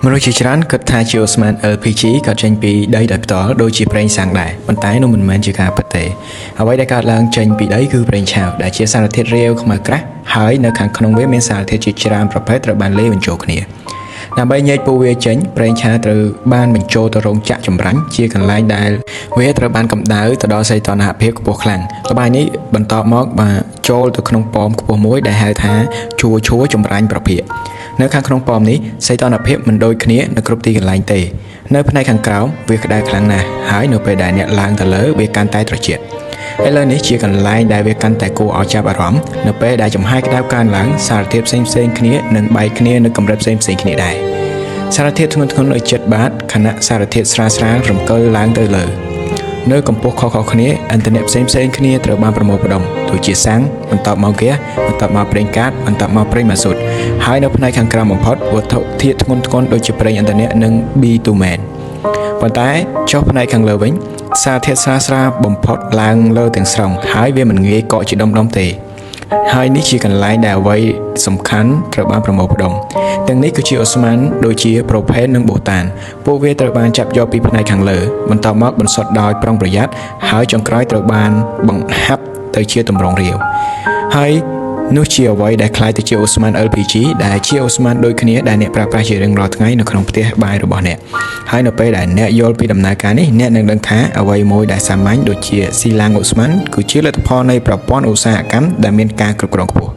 មនុស្សជាច្រើនគិតថាជាអូស្មန် LPG កើតចេញពីដីដោយផ្ទាល់ដូចជាប្រេងសាំងដែរប៉ុន្តែនោះមិនមែនជាការពិតទេអ្វីដែលកើតឡើងចេញពីដីគឺប្រេងឆៅដែលជាសារធាតុរាវខ្មៅក្រាស់ហើយនៅខាងក្នុងវាមានសារធាតុជាច្រើនប្រភេទត្រូវបានលាយបញ្ចូលគ្នាដើម្បីញែកពួកវាចេញប្រេងឆៅត្រូវបានបញ្ចូលទៅរោងចក្រចម្រាញ់ជាកន្លែងដែលវាត្រូវបានកម្ដៅទៅដល់សីតុណ្ហភាពខ្ពស់ខ្លាំងល្បាយនេះបន្តមកចូលទៅក្នុងប៉មខ្ពស់មួយដែលហៅថាឈួរចម្រាញ់ប្រភេទនៅខាងក្នុងប៉មនេះសីតុណ្ហភាពមិនដូចគ្នានៅគ្រប់ទីកន្លែងទេនៅផ្នែកខាងក្រោមវាក្តៅខ្លាំងណាស់ហើយនៅពេលដែលអ្នកឡើងទៅលើវាកាន់តែត្រជាក់ឥឡូវនេះជាកន្លែងដែលវាកាន់តែគួរឲ្យចាប់អារម្មណ៍នៅពេលដែលចំហាយក្តៅកើនឡើងសារធាតុផ្សេងៗគ្នានឹងបែកគ្នានៅកម្រិតផ្សេងៗគ្នាដែរសារធាតុធ្ងន់ៗលើចិត្តបាតខណៈសារធាតុស្រាលៗរំកិលឡើងទៅលើនៅកម្ពស់ខុសៗគ្នាអន្តរជាតិផ្សេងៗគ្នាត្រូវបានប្រមូលផ្ដុំដូចជាសាំងបន្ទាប់មកហ្គាសបន្ទាប់មកប្រេងកាតបន្ទាប់មកប្រេងម៉ាស៊ូតហើយនៅផ្នែកខាងក្រោមបំផុតវត្ថុធាតុធ្ងន់ៗដូចជាប្រេងឥន្ធនៈនិងប៊ីទូមែនប៉ុន្តែចុះផ្នែកខាងលើវិញសារធាតុស្រាលៗបំផុតឡើងលើទាំងស្រុងហើយវាមិនងាយកកជាដុំៗទេហើយនេះជាកន្លែងដែលអ្វីសំខាន់ត្រូវបានប្រមូលផ្ដុំទាំងនេះគឺជាអូស្មန်ដូចជាប្រូផេននិងបូតានពួកវាត្រូវបានចាប់យកពីផ្នែកខាងលើបន្ទាប់មកបន្សុទ្ធដោយប្រុងប្រយ័ត្នហើយចុងក្រោយត្រូវបានបង្ហាប់ទៅជាទម្រង់រាវហើយនោះជាអ្វីដែលคล้ายទៅជាអូស្មန် LPG ដែលជាអូស្មန်ដូចគ្នាដែលអ្នកប្រើប្រាស់ជារៀងរាល់ថ្ងៃនៅក្នុងផ្ទះបាយរបស់អ្នកហើយនៅពេលដែលអ្នកយល់ពីដំណើរការនេះអ្នកនឹងដឹងថាអ្វីមួយដែលសាមញ្ញដូចជាស៊ីឡាំងអូស្មန်គឺជាលទ្ធផលនៃប្រព័ន្ធឧស្សាហកម្មដែលមានការគ្រប់គ្រងខ្ពស់